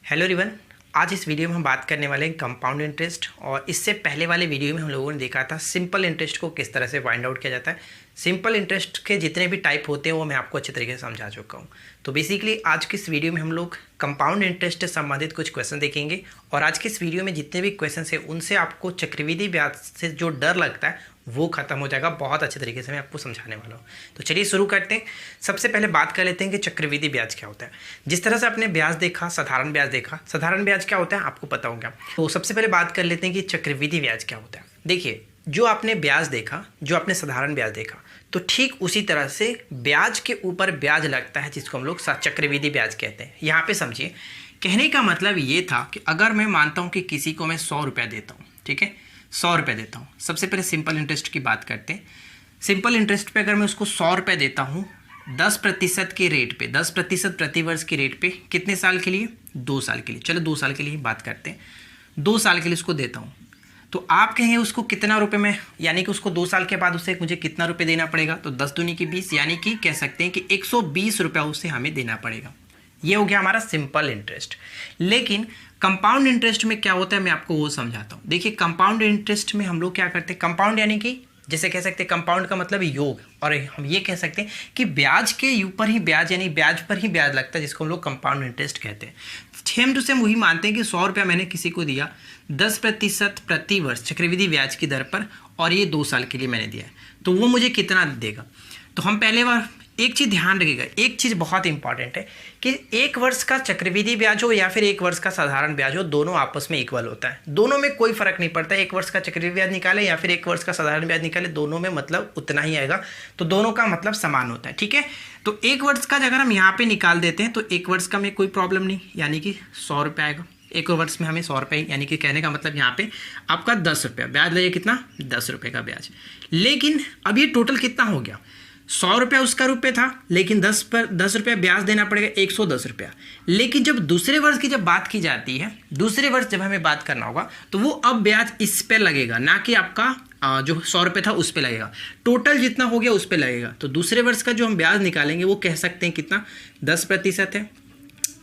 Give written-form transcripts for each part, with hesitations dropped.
Hello everyone. आज इस video में हम बात करने वाले हैं कंपाउंड इंटरेस्ट। और इससे पहले वाले वीडियो में हम लोगों ने देखा था सिंपल इंटरेस्ट को किस तरह से फाइंड आउट किया जाता है। सिंपल इंटरेस्ट के जितने भी टाइप होते हैं वो मैं आपको अच्छे तरीके से समझा चुका हूँ। तो बेसिकली आज की इस वीडियो में हम लोग कंपाउंड इंटरेस्ट से संबंधित कुछ क्वेश्चन देखेंगे। और आज की इस वीडियो में जितने भी क्वेश्चन हैं उनसे आपको चक्रवृद्धि ब्याज से जो डर लगता है वो खत्म हो जाएगा। बहुत अच्छे तरीके से मैं आपको समझाने वाला हूँ। तो चलिए शुरू करते हैं। सबसे पहले बात कर लेते हैं कि चक्रवृद्धि ब्याज क्या होता है। जिस तरह से आपने ब्याज देखा, साधारण ब्याज देखा, साधारण ब्याज क्या होता है आपको पता होगा। तो सबसे पहले बात कर लेते हैं कि चक्रवृद्धि ब्याज क्या होता है। देखिए, जो आपने ब्याज देखा, जो आपने साधारण ब्याज देखा, तो ठीक उसी तरह से ब्याज के ऊपर ब्याज लगता है जिसको हम लोग चक्रवृद्धि ब्याज कहते हैं। यहाँ पे समझिए, कहने का मतलब ये था कि अगर मैं मानता हूँ कि किसी को मैं 100 रुपया देता हूँ, ठीक है, 100 रुपये देता हूँ। सबसे पहले सिंपल इंटरेस्ट की बात करते हैं। सिंपल इंटरेस्ट पे अगर मैं उसको 100 रुपये देता हूँ 10% के रेट पे, 10% प्रति वर्ष के रेट पे, कितने साल के लिए? 2 साल के लिए। चलो 2 साल के लिए बात करते हैं। 2 साल के लिए उसको देता हूँ तो आप कहेंगे उसको कितना रुपये में, यानी कि उसको 2 साल के बाद उसे मुझे कितना रुपये देना पड़ेगा? तो 10 दूनी की 20, यानी कि कह सकते हैं कि 120 रुपया उसे हमें देना पड़ेगा। ये हो गया हमारा सिंपल इंटरेस्ट। लेकिन कंपाउंड इंटरेस्ट में क्या होता है मैं आपको वो समझाता हूँ। देखिए, कंपाउंड इंटरेस्ट में हम लोग क्या करते हैं, कंपाउंड यानी कि जैसे कह सकते हैं कंपाउंड का मतलब योग, और हम ये कह सकते हैं कि ब्याज के ऊपर ही ब्याज, यानी ब्याज पर ही ब्याज लगता है, जिसको हम लोग कंपाउंड इंटरेस्ट कहते हैं। सेम टू सेम वही मानते हैं कि 100 रुपया मैंने किसी को दिया 10% प्रति वर्ष चक्रवृद्धि ब्याज की दर पर, और ये 2 साल के लिए मैंने दिया है, तो वो मुझे कितना देगा? तो हम पहले बार एक चीज़ ध्यान रखिएगा, एक चीज़ बहुत इंपॉर्टेंट है कि 1 वर्ष का चक्रवृद्धि ब्याज हो या फिर 1 वर्ष का साधारण ब्याज हो, दोनों आपस में इक्वल होता है। दोनों में कोई फर्क नहीं पड़ता। 1 वर्ष का चक्रवृद्धि ब्याज निकाले या फिर 1 वर्ष का साधारण ब्याज निकाले, दोनों में मतलब उतना ही आएगा। तो दोनों का मतलब समान होता है, ठीक है। तो 1 वर्ष का अगर हम यहाँ पे निकाल देते हैं तो 1 वर्ष का में कोई प्रॉब्लम नहीं, यानी कि 100 रुपये आएगा। 1 वर्ष में हमें 100 रुपये, यानी कि कहने का मतलब यहाँ पे आपका 10 रुपया ब्याज लगेगा। कितना? 10 रुपये का ब्याज। लेकिन अब ये टोटल कितना हो गया? 100 रुपया उसका रुपये था, लेकिन 10 रुपया ब्याज देना पड़ेगा, 110 रुपया। लेकिन जब दूसरे वर्ष की जब बात की जाती है, दूसरे वर्ष जब हमें बात करना होगा, तो वो अब ब्याज इस पे लगेगा, ना कि आपका जो 100 रुपये था उस पे लगेगा। टोटल जितना हो गया उस पे लगेगा। तो दूसरे वर्ष का जो हम ब्याज निकालेंगे वो कह सकते हैं कितना? 10% है।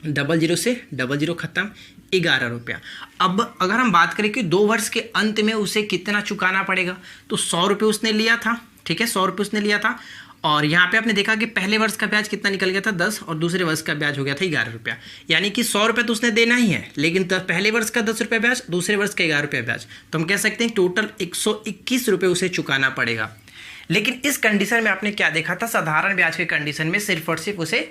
00 से 00 खत्म, 11 रुपया। अब अगर हम बात करें कि 2 वर्ष के अंत में उसे कितना चुकाना पड़ेगा, तो 100 रुपये उसने लिया था, ठीक है, 100 रुपये उसने लिया था। और यहाँ पे आपने देखा कि पहले वर्ष का ब्याज कितना निकल गया था? 10, और दूसरे वर्ष का ब्याज हो गया था 11 रुपया। यानी कि 100 रुपये तो उसने देना ही है, लेकिन पहले वर्ष का 10 रुपये ब्याज, दूसरे वर्ष का 11 रुपये ब्याज, तो हम कह सकते हैं टोटल 121 रुपये उसे चुकाना पड़ेगा। लेकिन इस कंडीशन में आपने क्या देखा था? साधारण ब्याज के कंडीशन में सिर्फ और सिर्फ उसे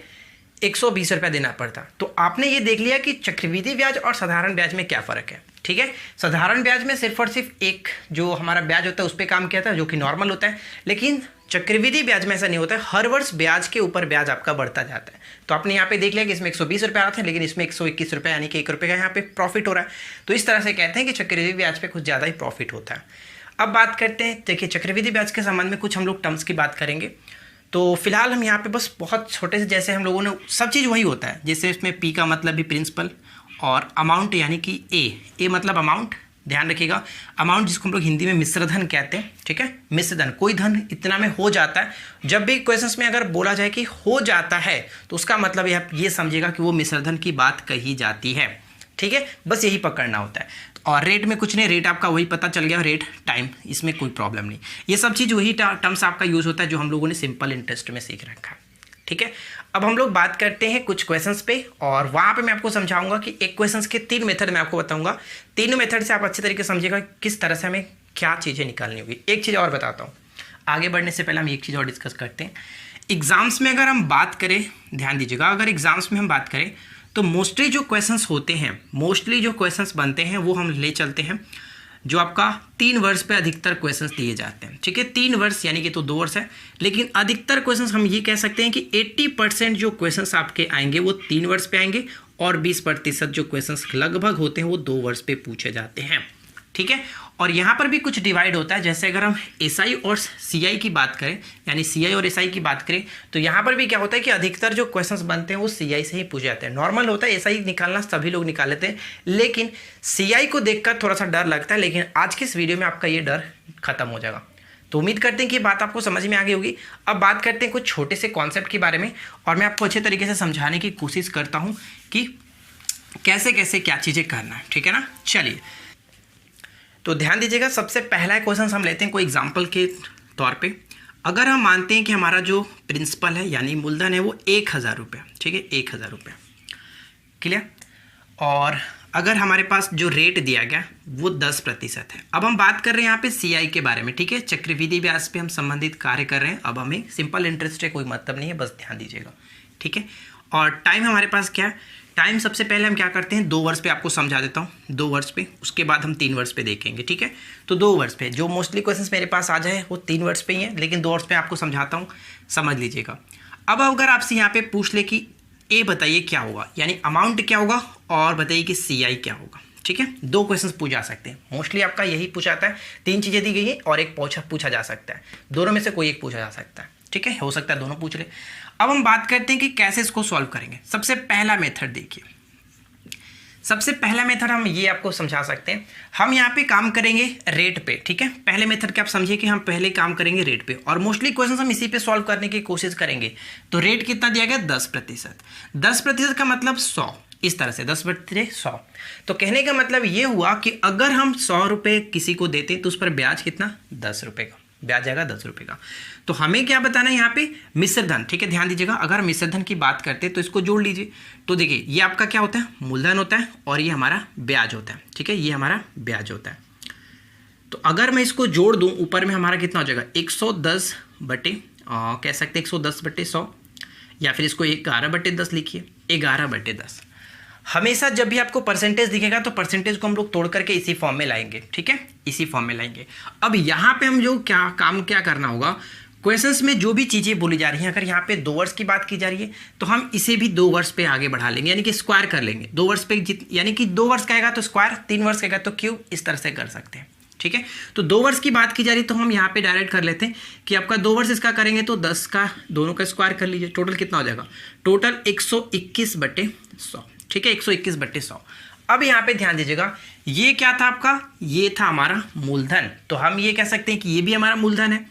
120 रुपया देना पड़ता। तो आपने ये देख लिया कि चक्रवृद्धि ब्याज और साधारण ब्याज में क्या फ़र्क है, ठीक है। साधारण ब्याज में सिर्फ और सिर्फ एक जो हमारा ब्याज होता है उस पर काम किया था, जो कि नॉर्मल होता है। लेकिन चक्रवृद्धि ब्याज में ऐसा नहीं होता है, हर वर्ष ब्याज के ऊपर ब्याज आपका बढ़ता जाता है। तो आपने यहाँ पे देख लिया कि इसमें 120 रुपये आ रहा था, लेकिन इसमें 121 रुपये, यानी कि 1 रुपये का यहाँ पे प्रॉफिट हो रहा है। तो इस तरह से कहते हैं कि चक्रवृद्धि ब्याज पे कुछ ज़्यादा ही प्रॉफिट होता है। अब बात करते हैं, देखिए चक्रवृद्धि ब्याज के संबंध में कुछ हम लोग टर्म्स की बात करेंगे। तो फिलहाल हम यहाँ पे बस बहुत छोटे से, जैसे हम लोगों ने सब चीज़ वही होता है, जैसे इसमें पी का मतलब भी प्रिंसिपल, और अमाउंट यानी कि ए मतलब अमाउंट, ध्यान रखिएगा। अमाउंट जिसको हम लोग हिंदी में मिश्रधन कहते हैं, ठीक है, मिश्रधन। कोई धन इतना में हो जाता है। जब भी क्वेश्चंस में अगर बोला जाए कि हो जाता है, तो उसका मतलब आप ये समझिएगा कि वो मिश्रधन की बात कही जाती है, ठीक है। बस यही पकड़ना होता है। और रेट में कुछ नहीं, रेट आपका वही पता चल गया, रेट टाइम, इसमें कोई प्रॉब्लम नहीं। ये सब चीज़ वही टर्म्स आपका यूज़ होता है जो हम लोगों ने सिंपल इंटरेस्ट में सीख रखा है, ठीक है। अब हम लोग बात करते हैं कुछ क्वेश्चंस पे, और वहाँ पे मैं आपको समझाऊंगा कि एक क्वेश्चंस के 3 मेथड मैं आपको बताऊंगा। तीनों मेथड से आप अच्छे तरीके से समझिएगा किस तरह से हमें क्या चीज़ें निकालनी होगी। एक चीज़ और बताता हूँ, आगे बढ़ने से पहले हम एक चीज़ और डिस्कस करते हैं। एग्जाम्स में अगर हम बात करें, ध्यान दीजिएगा, अगर एग्जाम्स में हम बात करें तो मोस्टली जो क्वेश्चंस होते हैं, मोस्टली जो क्वेश्चंस बनते हैं वो हम ले चलते हैं जो आपका 3 वर्ष पे अधिकतर क्वेश्चंस दिए जाते हैं, ठीक है। 3 वर्ष यानी कि तो 2 वर्ष है, लेकिन अधिकतर क्वेश्चंस हम ये कह सकते हैं कि 80% जो क्वेश्चंस आपके आएंगे वो 3 वर्ष पे आएंगे, और 20% जो क्वेश्चंस लगभग होते हैं वो 2 वर्ष पे पूछे जाते हैं, ठीक है। और यहाँ पर भी कुछ डिवाइड होता है, जैसे अगर हम एसआई और सीआई की बात करें, यानी सीआई और एसआई की बात करें, तो यहाँ पर भी क्या होता है कि अधिकतर जो क्वेश्चंस बनते हैं वो सीआई से ही पूछे जाते हैं। नॉर्मल होता है एसआई निकालना, सभी लोग निकाल लेते हैं, लेकिन सीआई को देखकर थोड़ा सा डर लगता है। लेकिन आज की इस वीडियो में आपका ये डर खत्म हो जाएगा। तो उम्मीद करते हैं कि बात आपको समझ में आ गई होगी। अब बात करते हैं कुछ छोटे से कॉन्सेप्ट के बारे में, और मैं आपको अच्छे तरीके से समझाने की कोशिश करता हूँ कि कैसे कैसे क्या चीज़ें करना है, ठीक है ना। चलिए तो ध्यान दीजिएगा, सबसे पहला क्वेश्चन हम लेते हैं कोई एग्जाम्पल के तौर पे। अगर हम मानते हैं कि हमारा जो प्रिंसिपल है यानी मूलधन है वो 1000 रुपया, ठीक है, 1000 रुपया, क्लियर। और अगर हमारे पास जो रेट दिया गया वो 10% है। अब हम बात कर रहे हैं यहाँ पे CI के बारे में, ठीक है, चक्रवृद्धि ब्याज पे हम संबंधित कार्य कर रहे हैं। अब हमें सिंपल इंटरेस्ट है कोई मतलब नहीं है, बस ध्यान दीजिएगा, ठीक है। और टाइम हमारे पास क्या है, टाइम सबसे पहले हम क्या करते हैं 2 वर्ष पे आपको समझा देता हूँ, 2 वर्ष पे, उसके बाद हम 3 वर्ष पे देखेंगे, ठीक है। तो 2 वर्ष पे जो मोस्टली क्वेश्चंस मेरे पास आ जाए वो 3 वर्ष पे ही है, लेकिन 2 वर्ष पे आपको समझाता हूँ, समझ लीजिएगा। अब अगर आपसे यहाँ पे पूछ ले कि ए बताइए क्या होगा, यानी अमाउंट क्या होगा, और बताइए कि CI क्या होगा, ठीक है। 2 क्वेश्चन पूछा सकते हैं, मोस्टली आपका यही पूछा जाता है। 3 चीज़ें दी गई है और एक पूछा जा सकता है, दोनों में से कोई एक पूछा जा सकता है, ठीक है, हो सकता है दोनों पूछ ले। अब हम बात करते हैं कि कैसे इसको सॉल्व करेंगे। सबसे पहला मेथड देखिए, सबसे पहला मेथड हम ये आपको समझा सकते हैं, हम यहाँ पे काम करेंगे रेट पे, ठीक है। पहले मेथड के आप समझिए कि हम पहले काम करेंगे रेट पे, और मोस्टली क्वेश्चन हम इसी पे सॉल्व करने की कोशिश करेंगे। तो रेट कितना दिया गया 10%, 10% का मतलब 100, इस तरह से 10% 100। तो कहने का मतलब ये हुआ कि अगर हम 100 रुपये किसी को देते तो उस पर ब्याज कितना 10 रुपये का ब्याज आएगा, 10 रुपये का। तो हमें क्या बताना है यहाँ पे मिश्र धन, ठीक है, ध्यान दीजिएगा। अगर मिश्र धन की बात करते हैं तो इसको जोड़ लीजिए। तो देखिए ये आपका क्या होता है, मूलधन होता है, और ये हमारा ब्याज होता है, ठीक है, ये हमारा ब्याज होता है। तो अगर मैं इसको जोड़ दूं ऊपर में हमारा कितना हो जाएगा 110 बटे कह सकते हैं 110/100, या फिर इसको 11/10 लिखिए, 11/10। हमेशा जब भी आपको परसेंटेज दिखेगा तो परसेंटेज को हम लोग तोड़ करके इसी फॉर्म में लाएंगे, ठीक है, इसी फॉर्म में लाएंगे। अब यहाँ पे हम जो क्या करना होगा, क्वेश्चंस में जो भी चीज़ें बोली जा रही हैं, अगर यहाँ पे 2 वर्ष की बात की जा रही है तो हम इसे भी 2 वर्ष पे आगे बढ़ा लेंगे, यानी कि स्क्वायर कर लेंगे। 2 वर्ष पे यानी कि 2 वर्ष कहेगा तो स्क्वायर, 3 वर्ष कहेगा तो क्यूब, इस तरह से कर सकते हैं, ठीक है। तो 2 वर्ष की बात की जा रही है तो हम यहाँ पे डायरेक्ट कर लेते हैं कि आपका 2 वर्ष इसका करेंगे तो 10 का दोनों का स्क्वायर कर लीजिए, टोटल कितना हो जाएगा, टोटल 121/100, ठीक है, 121/100। अब यहाँ पे ध्यान दीजिएगा, ये क्या था आपका, ये था हमारा मूलधन। तो हम ये कह सकते हैं कि ये भी हमारा मूलधन है।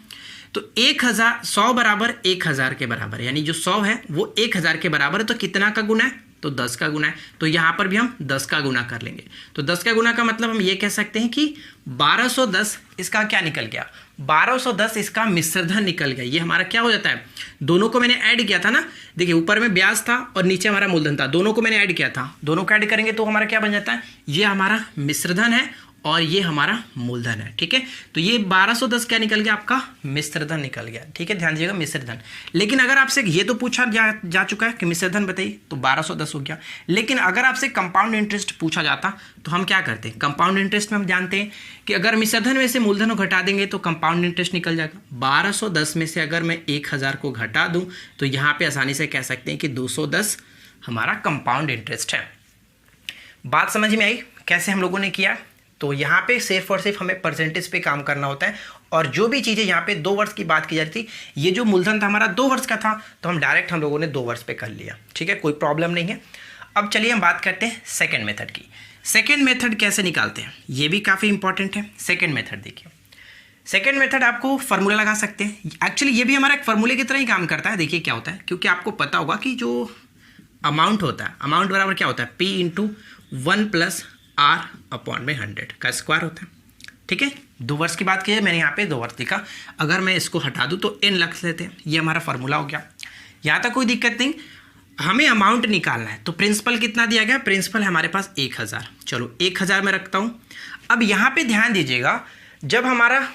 तो 100 बराबर 1000 के बराबर, यानी जो 100 है वो 1000 के बराबर है। तो कितना का गुना है, तो 10 का गुना है। तो यहाँ पर भी हम 10 का गुना कर लेंगे। तो 10 का गुना का मतलब हम ये कह सकते हैं कि 1210 इसका क्या निकल गया, 1210 इसका मिश्रधन निकल गया। ये हमारा क्या हो जाता है, दोनों को मैंने ऐड किया था ना, देखिए ऊपर में ब्याज था और नीचे हमारा मूलधन था, दोनों को मैंने ऐड किया था, दोनों को ऐड करेंगे तो हमारा क्या बन जाता है, ये हमारा मिश्रधन है और ये हमारा मूलधन है, ठीक है। तो ये 1210 क्या निकल गया, आपका मिश्रधन निकल गया, ठीक है, ध्यान दीजिएगा मिश्रधन। लेकिन अगर आपसे ये तो पूछा जा चुका है कि मिश्रधन बताइए, तो 1210 हो गया। लेकिन अगर आपसे कंपाउंड इंटरेस्ट पूछा जाता तो हम क्या करते हैं, कंपाउंड इंटरेस्ट में हम जानते हैं कि अगर मिश्रधन में से मूलधन को घटा देंगे तो कंपाउंड इंटरेस्ट निकल जाएगा। 1210 में से अगर मैं 1000 को घटा दूँ तो यहाँ पर आसानी से कह सकते हैं कि 210 हमारा कंपाउंड इंटरेस्ट है। बात समझ में आई कैसे हम लोगों ने किया। तो यहाँ पे सिर्फ और सिर्फ हमें परसेंटेज पे काम करना होता है, और जो भी चीज़ें यहाँ पे 2 वर्ष की बात की जा रही थी, ये जो मूलधन था हमारा 2 वर्ष का था, तो हम डायरेक्ट हम लोगों ने 2 वर्ष पे कर लिया, ठीक है, कोई प्रॉब्लम नहीं है। अब चलिए हम बात करते हैं सेकेंड मेथड की। सेकेंड मेथड कैसे निकालते हैं, ये भी काफ़ी इंपॉर्टेंट है। सेकेंड मेथड देखिए, सेकेंड मेथड आपको फार्मूला लगा सकते हैं। एक्चुअली ये भी हमारा एक फार्मूले की तरह ही काम करता है। देखिए क्या होता है, क्योंकि आपको पता होगा कि जो अमाउंट होता है, अमाउंट बराबर क्या होता है, P × 1 + R/100 का स्क्वायर होता है, ठीक है। 2 वर्ष की बात की है, मैंने यहाँ पे 2 वर्ष लिखा, अगर मैं इसको हटा दूँ तो n लख लेते हैं, ये हमारा फार्मूला हो गया। यहाँ तक कोई दिक्कत नहीं, हमें अमाउंट निकालना है। तो प्रिंसिपल कितना दिया गया, प्रिंसिपल हमारे पास 1000, चलो 1000 में रखता हूँ। अब यहाँ पे ध्यान दीजिएगा, जब हमारा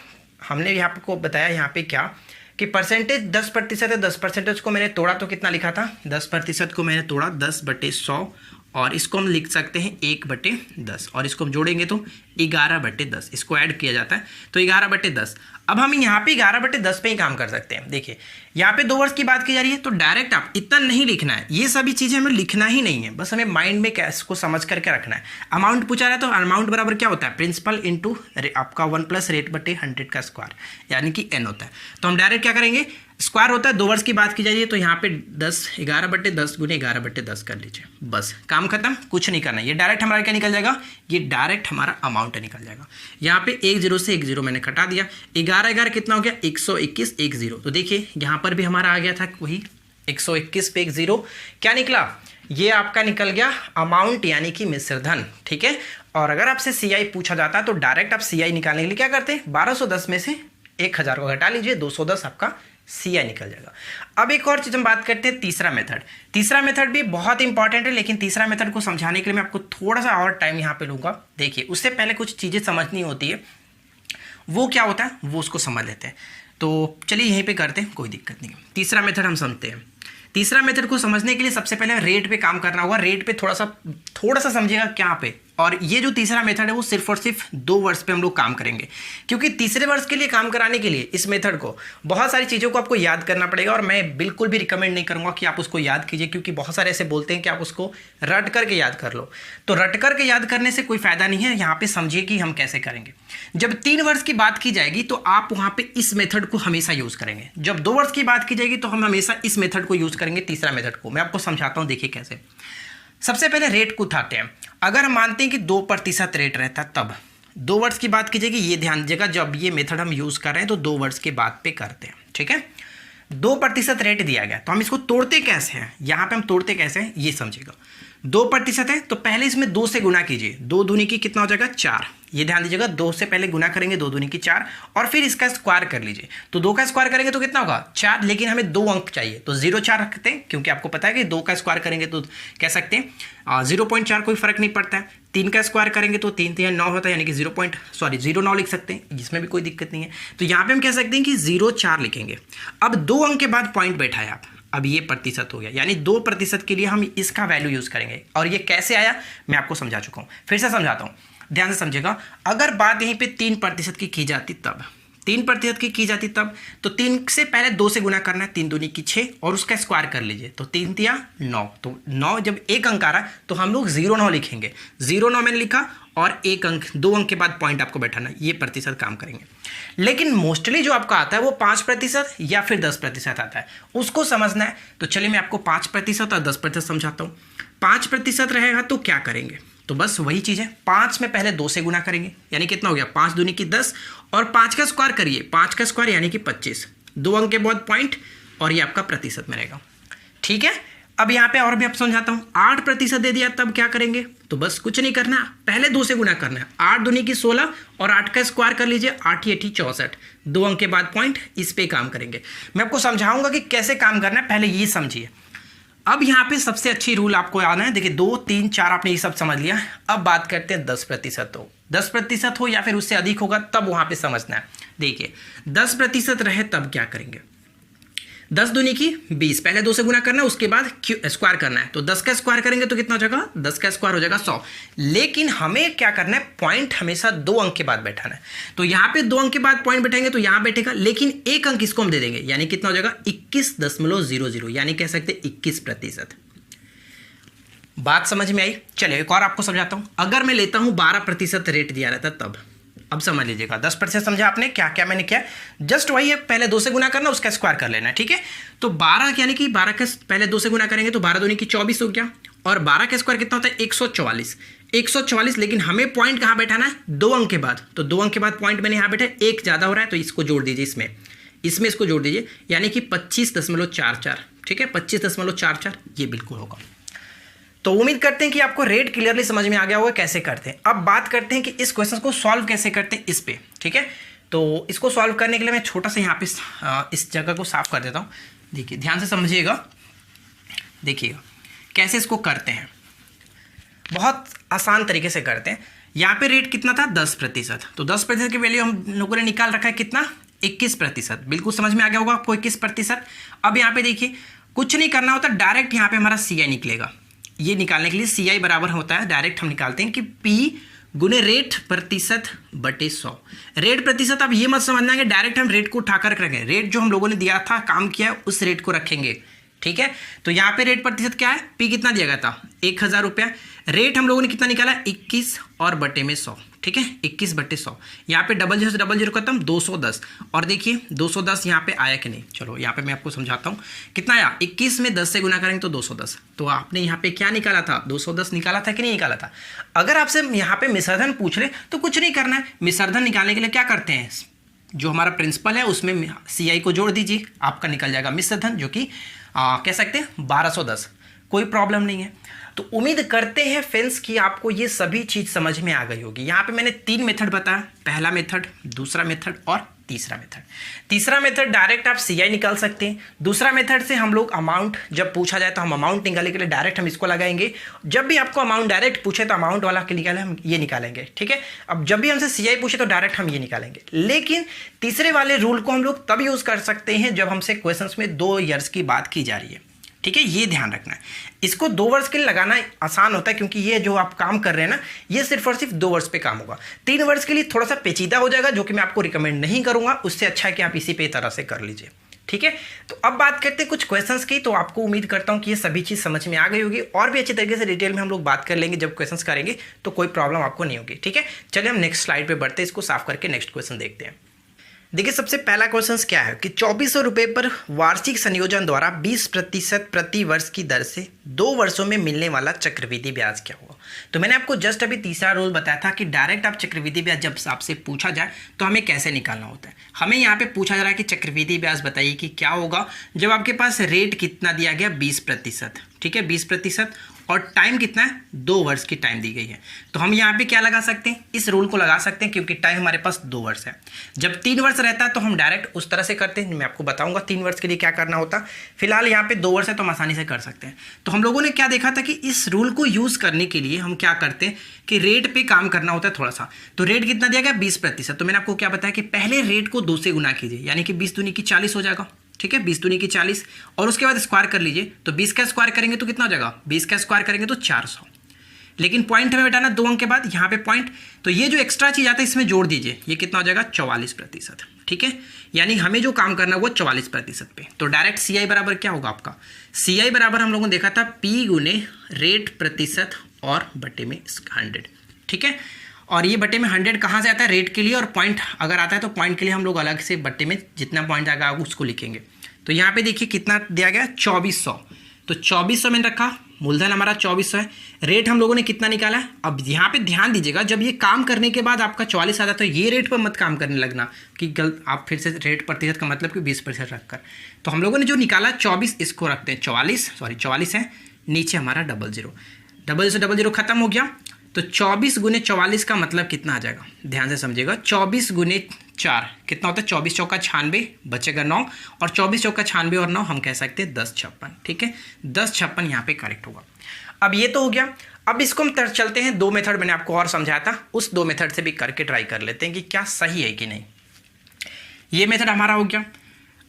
हमने यहाँ पे को बताया यहाँ पे क्या कि परसेंटेज 10% है, 10% को मैंने तोड़ा तो कितना लिखा था, 10% को मैंने तोड़ा 10/100, और इसको हम लिख सकते हैं 1/10, और इसको हम जोड़ेंगे तो 11/10, इसको ऐड किया जाता है तो 11/10। अब हम यहाँ पे 11/10 पे ही काम कर सकते हैं। देखिए यहाँ पे 2 वर्ष की बात की जा रही है, तो डायरेक्ट आप इतना नहीं लिखना है, ये सभी चीज़ें हमें लिखना ही नहीं है, बस हमें माइंड में कैश को समझ करके रखना है। अमाउंट पूछा रहा है तो अमाउंट बराबर क्या होता है, प्रिंसिपल इंटू आपका 1 + रेट/100 का स्क्वायर, यानी कि n होता है। तो हम डायरेक्ट क्या करेंगे, स्क्वायर होता है, 2 वर्ष की बात की जा रही है तो यहाँ पे 11/10 × 11/10 कर लीजिए, बस काम खत्म, कुछ नहीं करना। ये डायरेक्ट हमारा क्या निकल जाएगा, ये डायरेक्ट हमारा अमाउंट निकल जाएगा। यहाँ पे 1 0 से 1 0 मैंने कटा दिया, 11 कितना हो गया, 121 1 0। तो देखिए यहाँ पर भी हमारा आ गया था वही 121 पे 1 0, क्या निकला ये आपका निकल गया अमाउंट यानी कि मिश्र धन, ठीक है। और अगर आपसे CI पूछा जाता है तो डायरेक्ट आप CI निकालने के लिए क्या करते हैं, 1210 में से 1000 को घटा लीजिए, 210 आपका CI निकल जाएगा। अब एक और चीज़ हम बात करते हैं तीसरा मेथड। तीसरा मेथड भी बहुत इंपॉर्टेंट है, लेकिन तीसरा मेथड को समझाने के लिए मैं आपको थोड़ा सा और टाइम यहाँ पे लूँगा। देखिए, उससे पहले कुछ चीज़ें समझनी होती है, वो क्या होता है वो उसको समझ लेते हैं। तो चलिए यहीं पे करते हैं, कोई दिक्कत नहीं है। तीसरा मेथड हम समझते हैं। तीसरा मेथड को समझने के लिए सबसे पहले रेट पे काम करना होगा। रेट पे थोड़ा सा समझिएगा क्या पे। और ये जो तीसरा मेथड है वो सिर्फ और सिर्फ 2 वर्ष पे हम लोग काम करेंगे, क्योंकि तीसरे वर्ष के लिए काम कराने के लिए इस मेथड को बहुत सारी चीज़ों को आपको याद करना पड़ेगा। और मैं बिल्कुल भी रिकमेंड नहीं करूँगा कि आप उसको याद कीजिए, क्योंकि बहुत सारे ऐसे बोलते हैं कि आप उसको रट करके याद कर लो। तो रट करके याद करने से कोई फ़ायदा नहीं है। यहाँ पे समझिए कि हम कैसे करेंगे। जब 3 वर्ष की बात की जाएगी तो आप वहाँ पे इस मेथड को हमेशा यूज़ करेंगे। जब 2 वर्ष की बात की जाएगी तो हम हमेशा इस मेथड को यूज़ करेंगे, तीसरा मेथड को। मैं आपको समझाता हूँ, देखिए कैसे। सबसे पहले रेट को उठाते हैं। अगर हम मानते हैं कि 2% रेट रहता, तब 2 वर्ष की बात की जाएगी। ये ध्यान दीजिएगा, जब ये मेथड हम यूज़ कर रहे हैं तो 2 वर्ष के बाद पे करते हैं, ठीक है। 2% रेट दिया गया तो हम इसको तोड़ते कैसे हैं, यहाँ पे हम तोड़ते कैसे हैं ये समझिएगा। 2% है तो पहले इसमें 2 से गुना कीजिए। 2 दूनी की कितना हो जाएगा, 4। ये ध्यान दीजिएगा, 2 से पहले गुना करेंगे, 2 दूनी की 4, और फिर इसका स्क्वायर कर लीजिए। तो 2 का स्क्वायर करेंगे तो कितना होगा, 4। लेकिन हमें 2 अंक चाहिए तो 0.4 रखते हैं, क्योंकि आपको पता है कि 2 का स्क्वायर करेंगे तो कह सकते हैं 0.4, कोई फर्क नहीं पड़ता है। 3 का स्क्वायर करेंगे तो 3 3 9 होता है, यानी कि 0.9 लिख सकते हैं, जिसमें भी कोई दिक्कत नहीं है। तो यहाँ पे हम कह सकते हैं कि 0.4 लिखेंगे। अब 2 अंक के बाद पॉइंट बैठा है आप, अब ये प्रतिशत हो गया, यानी 2% के लिए हम इसका वैल्यू यूज़ करेंगे। और ये कैसे आया मैं आपको समझा चुका हूँ, फिर से समझाता हूँ, ध्यान से समझेगा। अगर बात यहीं पे 3% की जाती तब, 3% की जाती तब, तो 3 से पहले 2 से गुना करना है, 3 दूनी की 6, और उसका स्क्वायर कर लीजिए। तो 3 तिया 9, तो 9 जब एक अंक आ रहा है तो हम लोग 0.9 लिखेंगे। 0.9 मैंने लिखा, और 1 अंक 2 अंक के बाद पॉइंट आपको बैठाना, ये प्रतिशत काम करेंगे। लेकिन मोस्टली जो आपका आता है वो 5% या फिर 10% आता है, उसको समझना है। तो चलिए मैं आपको 5% और 10% समझाता हूँ। 5% रहेगा तो क्या करेंगे, तो बस वही चीज़ है, 5 में पहले 2 से गुना करेंगे, यानी कितना हो गया, 5 दूनी की 10, और 5 का स्क्वायर करिए, 5 का स्क्वायर यानी कि 25, 2 अंक के बाद पॉइंट, और ये आपका प्रतिशत में रहेगा, ठीक है। अब यहाँ पे और भी आप समझाता हूँ। 8% दे दिया तब क्या करेंगे, तो बस कुछ नहीं करना, पहले 2 से गुना करना है। 8 दूनी की 16, और 8 का स्क्वायर कर लीजिए, 8 8 64, 2 अंक के बाद पॉइंट, इस पे काम करेंगे। मैं आपको समझाऊंगा कि कैसे काम करना है, पहले ये समझिए। अब यहाँ पे सबसे अच्छी रूल आपको आना है। देखिए 2 3 4 आपने ये सब समझ लिया। अब बात करते हैं 10% हो, 10% हो या फिर उससे अधिक होगा तब वहाँ पे समझना है। देखिए 10% रहे तब क्या करेंगे, 10 दूनी की 20, पहले 2 से गुना करना है, उसके बाद स्क्वायर करना है। तो 10 का स्क्वायर करेंगे तो कितना हो जाएगा, 10 का स्क्वायर हो जाएगा 100। लेकिन हमें क्या करना है, पॉइंट हमेशा 2 अंक के बाद बैठाना है। तो यहाँ पे 2 अंक के बाद पॉइंट बैठेंगे तो यहाँ बैठेगा, लेकिन 1 अंक इसको हम दे देंगे, यानी कितना हो जाएगा 21.00, यानी कह सकते 21%। बात समझ में आई। चलिए एक और आपको समझाता हूँ। अगर मैं लेता हूँ 12% रेट दिया रहता तब, अब समझ लीजिएगा। 10% समझा आपने, क्या क्या मैंने किया, जस्ट वही है, पहले 2 से गुना करना, उसका स्क्वायर कर लेना, ठीक है। तो 12 यानी कि 12 का पहले 2 से गुना करेंगे तो 12 दूनी की 24 हो गया, और 12 का स्क्वायर कितना होता है 144। लेकिन हमें पॉइंट कहाँ बैठाना है, 2 अंक के बाद। तो 2 अंक के बाद पॉइंट मैंने यहाँ बैठा, 1 ज़्यादा हो रहा है तो इसको जोड़ दीजिए, इसमें इसको जोड़ दीजिए, यानी कि 25.44, ठीक है, 25.44 ये बिल्कुल होगा। तो उम्मीद करते हैं कि आपको रेट क्लियरली समझ में आ गया होगा कैसे करते हैं। अब बात करते हैं कि इस क्वेश्चन को सॉल्व कैसे करते हैं इस पे, ठीक है। तो इसको सॉल्व करने के लिए मैं छोटा सा यहाँ पे इस जगह को साफ कर देता हूँ। देखिए ध्यान से समझिएगा, देखिएगा कैसे इसको करते हैं, बहुत आसान तरीके से करते हैं। यहाँ पे रेट कितना था 10%, तो 10% की वैल्यू हम लोगों ने निकाल रखा है कितना 21%, बिल्कुल समझ में आ गया होगा आपको 21%। अब यहाँ पे देखिए कुछ नहीं करना होता, डायरेक्ट यहाँ पे हमारा CI निकलेगा। ये निकालने के लिए CI बराबर होता है, डायरेक्ट हम निकालते हैं कि P गुने रेट प्रतिशत बटे 100। रेट प्रतिशत, अब ये मत समझना कि डायरेक्ट हम रेट को उठाकर रखेंगे, रेट जो हम लोगों ने दिया था, काम किया है, उस रेट को रखेंगे, ठीक है। तो यहाँ पे रेट प्रतिशत क्या है, P कितना दिया गया था 1000 रुपया, रेट हम लोगों ने कितना निकाला 21 और बटे में 100, ठीक है, 21 बटे 100। यहाँ पे डबल जीरो से डबल जीरो खत्म, 210। और देखिए 210 यहाँ पे आया कि नहीं, चलो यहाँ पे मैं आपको समझाता हूँ कितना आया। 21 में 10 से गुना करेंगे तो 210। तो आपने यहाँ पे क्या निकाला था, 210 निकाला था कि नहीं निकाला था। अगर आपसे यहाँ पे मिश्रधन पूछ ले तो कुछ नहीं करना है, मिश्रधन निकालने के लिए क्या करते हैं, जो हमारा प्रिंसिपल है उसमें CI को जोड़ दीजिए, आपका निकल जाएगा मिश्रधन, जो कि कह सकते हैं 1210। कोई प्रॉब्लम नहीं है। तो उम्मीद करते हैं फ्रेंड्स कि आपको ये सभी चीज़ समझ में आ गई होगी। यहाँ पे मैंने 3 मेथड बताया, पहला मेथड, दूसरा मेथड और तीसरा मेथड। तीसरा मेथड डायरेक्ट आप CI निकाल सकते हैं। दूसरा मेथड से हम लोग अमाउंट जब पूछा जाए तो हम अमाउंट निकालने के लिए डायरेक्ट हम इसको लगाएंगे। जब भी आपको अमाउंट डायरेक्ट पूछे तो अमाउंट वाला के निकाले हम ये निकालेंगे, ठीक है। अब जब भी हमसे CI पूछे तो डायरेक्ट हम ये निकालेंगे। लेकिन तीसरे वाले रूल को हम लोग तब यूज़ कर सकते हैं जब हमसे क्वेश्चन में 2 ईयर्स की बात की जा रही है, ठीक है। ये ध्यान रखना है। इसको 2 वर्ष के लिए लगाना आसान होता है क्योंकि ये जो आप काम कर रहे हैं ना, ये सिर्फ और सिर्फ 2 वर्ष पे काम होगा। 3 वर्ष के लिए थोड़ा सा पेचीदा हो जाएगा, जो कि मैं आपको रिकमेंड नहीं करूंगा। उससे अच्छा है कि आप इसी पे तरह से कर लीजिए, ठीक है। तो अब बात करते हैं कुछ क्वेश्चंस की। तो आपको उम्मीद करता हूं कि ये सभी चीज़ समझ में आ गई होगी, और भी अच्छे तरीके से डिटेल में हम लोग बात कर लेंगे जब क्वेश्चंस करेंगे, तो कोई प्रॉब्लम आपको नहीं होगी, ठीक है। चलिए हम नेक्स्ट स्लाइड पे बढ़ते हैं, इसको साफ करके नेक्स्ट क्वेश्चन देखते हैं। देखिए सबसे पहला क्वेश्चन क्या है कि 2400 रुपये पर वार्षिक संयोजन द्वारा 20% प्रति वर्ष की दर से 2 वर्षों में मिलने वाला चक्रवृद्धि ब्याज क्या होगा। तो मैंने आपको जस्ट अभी तीसरा रूल बताया था कि डायरेक्ट आप चक्रवृद्धि ब्याज जब आपसे पूछा जाए तो हमें कैसे निकालना होता है। हमें यहाँ पे पूछा जा रहा है कि चक्रवृद्धि ब्याज बताइए कि क्या होगा जब आपके पास रेट कितना दिया गया 20%, ठीक है, 20%, और टाइम कितना है 2 वर्ष की टाइम दी गई है। तो हम यहाँ पे क्या लगा सकते हैं, इस रूल को लगा सकते हैं क्योंकि टाइम हमारे पास 2 वर्ष है। जब 3 वर्ष रहता है तो हम डायरेक्ट उस तरह से करते हैं, मैं आपको बताऊंगा 3 वर्ष के लिए क्या करना होता। फिलहाल यहाँ पे 2 वर्ष है तो हम आसानी से कर सकते हैं। तो हम लोगों ने क्या देखा था कि इस रूल को यूज़ करने के लिए हम क्या करते हैं कि रेट पे काम करना होता है थोड़ा सा। तो रेट कितना दिया गया 20%, तो मैंने आपको क्या बताया कि पहले रेट को 2 से गुना कीजिए, यानी कि 20 दूनी की 40 हो जाएगा, ठीक है, 20 दूनी की 40, और उसके बाद स्क्वायर कर लीजिए। तो 20 का स्क्वायर करेंगे तो कितना हो जाएगा, 20 का स्क्वायर करेंगे तो 400। लेकिन पॉइंट हमें बेटाना 2 अंक के बाद यहाँ पे पॉइंट, तो ये जो एक्स्ट्रा चीज़ आता है इसमें जोड़ दीजिए, ये कितना हो जाएगा 44%, ठीक है। यानी हमें जो काम करना है वो 44% पे। तो डायरेक्ट CI बराबर क्या होगा आपका, CI बराबर हम लोगों ने देखा था P गुने रेट प्रतिशत और बटे में 100, ठीक है। और ये बटे में 100 कहाँ से आता है, रेट के लिए, और पॉइंट अगर आता है तो पॉइंट के लिए हम लोग अलग से बटे में जितना पॉइंट आएगा उसको लिखेंगे। तो यहाँ पे देखिए कितना दिया गया 2400, तो 2400 मैंने रखा, मूलधन हमारा 2400 है। रेट हम लोगों ने कितना निकाला है। अब यहाँ पे ध्यान दीजिएगा, जब ये काम करने के बाद आपका 44 आता है तो ये रेट पर मत काम करने लगना कि गलत, आप फिर से रेट प्रतिशत का मतलब कि 20% रखकर। तो हम लोगों ने जो निकाला 24, इसको रखते हैं 44 है, नीचे हमारा 00 से 00 खत्म हो गया। तो 24 गुने 44 का मतलब कितना आ जाएगा, ध्यान से समझिएगा। 24 गुने 4 कितना होता है, 24 चौका 96, बचेगा 9, और 24 चौका 96 और 9 हम कह सकते हैं 1056, ठीक है, 1056 यहाँ पे करेक्ट होगा। अब ये तो हो गया। अब इसको हम चलते हैं 2 मेथड मैंने आपको और समझाया था, उस 2 मेथड से भी करके ट्राई कर लेते हैं कि क्या सही है कि नहीं। ये मेथड हमारा हो गया।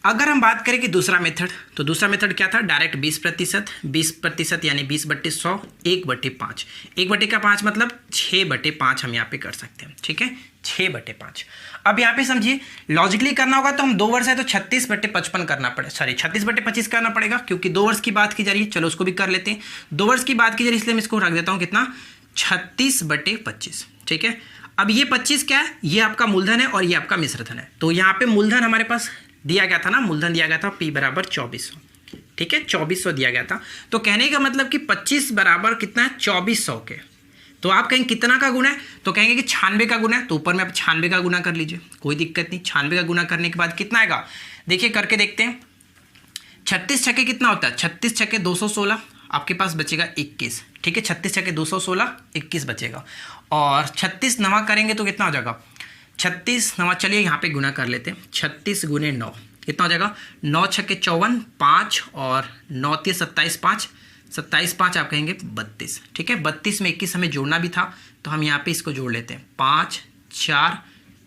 अगर हम बात करें कि दूसरा मेथड, तो दूसरा मेथड क्या था, डायरेक्ट 20% यानी 20/100, 1/5, 1/5 मतलब 6/5 हम यहाँ पे कर सकते हैं, ठीक है, 6/5। अब यहाँ पे समझिए लॉजिकली करना होगा तो हम 2 वर्ष है तो 36/55 करना पड़ेगा, सॉरी 36/25 करना पड़ेगा, क्योंकि 2 वर्ष की बात की जा रही है। चलो उसको भी कर लेते हैं, 2 वर्ष की बात की जा रही है इसलिए मैं इसको रख देता हूँ कितना, 36/25, ठीक है। अब ये 25 क्या है, ये आपका मूलधन है और ये आपका मिश्रधन है। तो यहाँ पे मूलधन हमारे पास दिया गया था ना, मूलधन दिया गया था P बराबर 2400, ठीक है, 2400 दिया गया था। तो कहने का मतलब कि 25 बराबर कितना है 2400 के। तो आप कहेंगे कितना का गुना है, तो कहेंगे कि 96 का गुना है, तो ऊपर में आप 96 का गुना कर लीजिए, कोई दिक्कत नहीं। 96 का गुना करने के बाद कितना आएगा, देखिए करके देखते हैं। 36 छक्के कितना होता है, 36 छक्के 216, आपके पास बचेगा 21, ठीक है, 36 छक्के 216, 21 बचेगा। और 36 नवा करेंगे तो कितना हो जाएगा, 36 नवा, चलिए यहाँ पे गुना कर लेते हैं, 36 गुने 9 कितना हो जाएगा, 9 छक्के 54, 5 और 9 3 27, 5 आप कहेंगे 32, ठीक है। 32 में 21 हमें जोड़ना भी था तो हम यहाँ पे इसको जोड़ लेते हैं, 5 4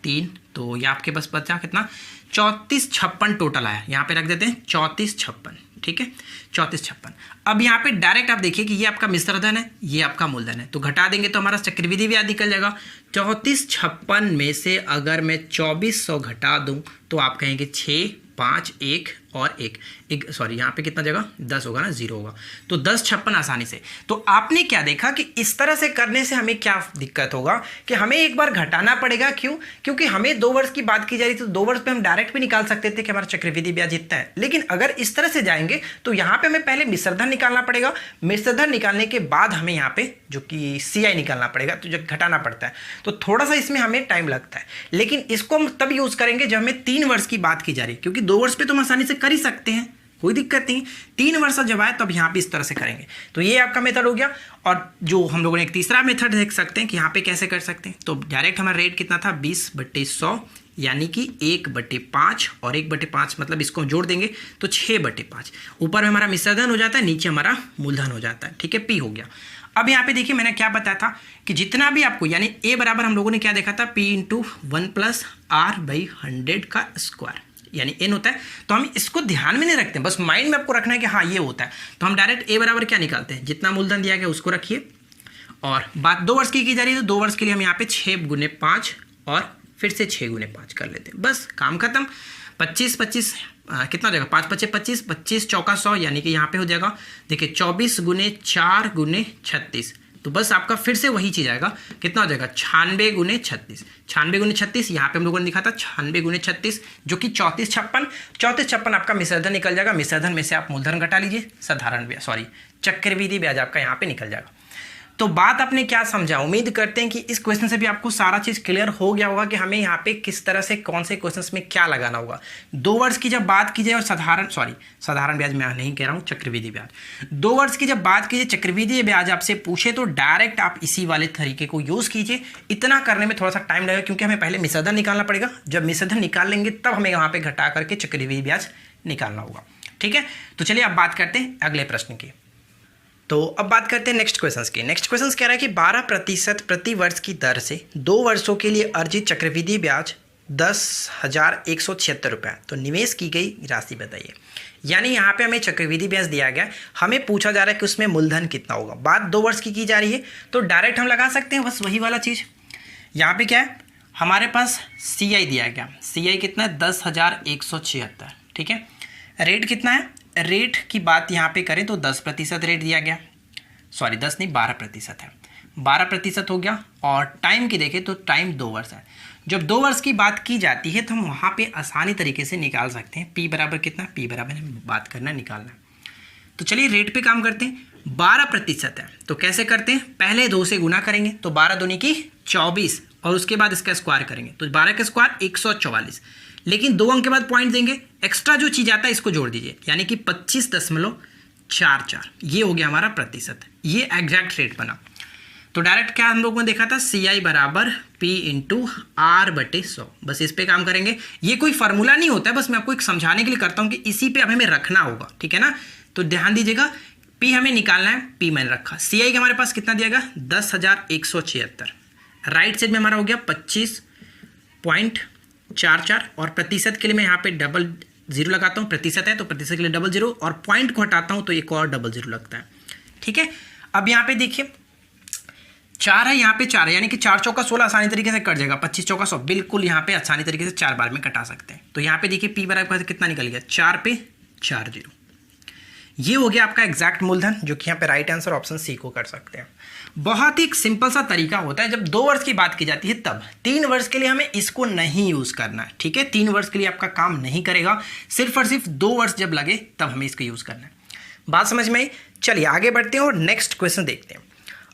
3, तो ये आपके पास बचा कितना 3456 टोटल आया, यहाँ पे रख देते हैं 3456, ठीक है, 3456। अब यहाँ पे डायरेक्ट आप देखिए कि ये आपका मिश्रधन है, ये आपका मूलधन है, तो घटा देंगे तो हमारा चक्रवृद्धि ब्याज निकल जाएगा। 3456 में से अगर मैं 2400 घटा दूं तो आप कहेंगे 6 5 1 और 1 सॉरी यहाँ पे कितना जगह 10 होगा ना, 0 होगा, तो 1056 आसानी से। तो आपने क्या देखा कि इस तरह से करने से हमें क्या दिक्कत होगा कि हमें एक बार घटाना पड़ेगा, क्यों, क्योंकि हमें 2 वर्ष की बात की जा रही थी, तो 2 वर्ष पे हम डायरेक्ट भी निकाल सकते थे कि हमारा चक्रवृद्धि ब्याज इतना है। लेकिन अगर इस तरह से जाएंगे तो यहाँ पे हमें पहले मिश्रधन निकालना पड़ेगा, मिश्रधन निकालने के बाद हमें यहाँ पे जो कि CI निकालना पड़ेगा, तो जब घटाना पड़ता है तो थोड़ा सा इसमें हमें टाइम लगता है। लेकिन इसको हम तब यूज करेंगे जब हमें 3 वर्ष की बात की जा रही है, क्योंकि 2 वर्ष पे तो हम आसानी से कर ही सकते हैं, कोई दिक्कत नहीं। 3 वर्ष जब आए तब यहाँ पे इस तरह से करेंगे। तो ये आपका मेथड हो गया। और जो हम लोगों ने एक तीसरा मेथड देख सकते हैं कि यहाँ पे कैसे कर सकते हैं। तो डायरेक्ट हमारा रेट कितना था 20/100 यानी कि 1/5 और 1/5 मतलब इसको जोड़ देंगे तो 6/5। ऊपर में हमारा मिश्र धन हो जाता है, नीचे हमारा मूलधन हो जाता है। ठीक है, P हो गया। अब यहाँ पे देखिए मैंने क्या बताया था कि जितना भी आपको यानी A बराबर हम लोगों ने क्या देखा था P × 1 + R/100 का स्क्वायर यानी n होता है। तो हम इसको ध्यान में नहीं रखते, बस माइंड में आपको रखना है कि हाँ ये होता है। तो हम डायरेक्ट A बराबर क्या निकालते हैं, जितना मूलधन दिया गया उसको रखिए। और बात 2 वर्ष की जा रही है तो 2 वर्ष के लिए हम यहाँ पे 6 × 5 और फिर से 6 × 5 कर लेते हैं, बस काम खत्म। 25 कितना हो जाएगा 5 × 5 25, 25 चौका 100 यानी कि यहाँ पे हो जाएगा देखिए 24 × 4 × 36। तो बस आपका फिर से वही चीज़ आएगा, कितना हो जाएगा 96 × 36। 96 × 36 यहाँ पे हम लोगों ने लिखा था 96 × 36 जो कि 3456 आपका मिश्रधन निकल जाएगा। मिश्रधन में से आप मूलधन घटा लीजिए, साधारण ब्याज चक्रवृद्धि ब्याज आपका यहाँ पे निकल जाएगा। तो बात आपने क्या समझा, उम्मीद करते हैं कि इस क्वेश्चन से भी आपको सारा चीज़ क्लियर हो गया होगा कि हमें यहाँ पे किस तरह से कौन से क्वेश्चंस में क्या लगाना होगा। 2 वर्ष की जब बात की जाए और साधारण ब्याज मैं नहीं कह रहा हूँ, चक्रवृद्धि ब्याज। 2 वर्ष की जब बात कीजिए चक्रवृद्धि ब्याज आपसे पूछे तो डायरेक्ट आप इसी वाले तरीके को यूज़ कीजिए। इतना करने में थोड़ा सा टाइम लगेगा क्योंकि हमें पहले मिश्रधन निकालना पड़ेगा। जब मिश्रधन निकाल लेंगे तब हमें यहाँ पे घटा करके चक्रवृद्धि ब्याज निकालना होगा। ठीक है, तो चलिए अब बात करते हैं अगले प्रश्न की। तो अब बात करते हैं नेक्स्ट क्वेश्चंस की। नेक्स्ट क्वेश्चंस कह रहा है कि 12% प्रति वर्ष की दर से 2 वर्षों के लिए अर्जित चक्रवृद्धि ब्याज 10,176 रुपये, तो निवेश की गई राशि बताइए। यानी यहाँ पे हमें चक्रवृद्धि ब्याज दिया गया, हमें पूछा जा रहा है कि उसमें मूलधन कितना होगा। बात 2 वर्ष की जा रही है तो डायरेक्ट हम लगा सकते हैं, बस वही वाला चीज़। यहाँ पे क्या है हमारे पास CI दिया गया, CI कितना है 10,176। ठीक है, रेट कितना है, रेट की बात यहाँ पे करें तो 10% रेट दिया गया, 10 नहीं 12% है, 12% हो गया। और टाइम की देखें तो टाइम 2 वर्ष है। जब 2 वर्ष की बात की जाती है तो हम वहाँ पे आसानी तरीके से निकाल सकते हैं P बराबर कितना, P बराबर हमें बात करना निकालना है। तो चलिए रेट पे काम करते हैं। 12% है तो कैसे करते हैं, पहले 2 से गुना करेंगे तो 12 दूनी की 24 और उसके बाद इसका स्क्वायर करेंगे तो 12 का स्क्वायर 144। लेकिन 2 अंक के बाद पॉइंट देंगे, एक्स्ट्रा जो चीज़ आता है इसको जोड़ दीजिए यानी कि 25.44। ये हो गया हमारा प्रतिशत, ये एग्जैक्ट रेट बना। तो डायरेक्ट क्या हम लोगों ने देखा था CI बराबर P × R/100, बस इस पे काम करेंगे। ये कोई फार्मूला नहीं होता है, बस मैं आपको एक समझाने के लिए करता हूँ कि इसी पे अब हमें रखना होगा। ठीक है ना, तो ध्यान दीजिएगा P हमें निकालना है, P मैंने रखा। CI का हमारे पास कितना दिया गया 10,176, राइट साइड में हमारा हो गया 25.44 और प्रतिशत के लिए मैं यहाँ पे 00 लगाता हूँ, प्रतिशत है तो प्रतिशत के लिए 00 और पॉइंट को हटाता हूँ तो एक और 00 लगता है। ठीक है, अब यहाँ पे देखिए 4 है, यहाँ पे 4 है यानी कि 4 चौका 16 आसानी तरीके से कट जाएगा, 25 चौका 100 बिल्कुल यहाँ पे आसानी तरीके से 4 बार में कटा सकते हैं। तो यहाँ पे देखिए P बराबर कितना निकल गया 4 पे 4 0। ये हो गया आपका एग्जैक्ट मूलधन जो कि यहाँ पे राइट आंसर ऑप्शन C को कर सकते हैं। बहुत ही सिंपल सा तरीका होता है जब 2 वर्ष की बात की जाती है तब। 3 वर्ष के लिए हमें इसको नहीं यूज़ करना है। ठीक है, 3 वर्ष के लिए आपका काम नहीं करेगा, सिर्फ और सिर्फ 2 वर्ष जब लगे तब हमें इसको यूज़ करना है। बात समझ में आई? चलिए आगे बढ़ते हैं और नेक्स्ट क्वेश्चन देखते हैं।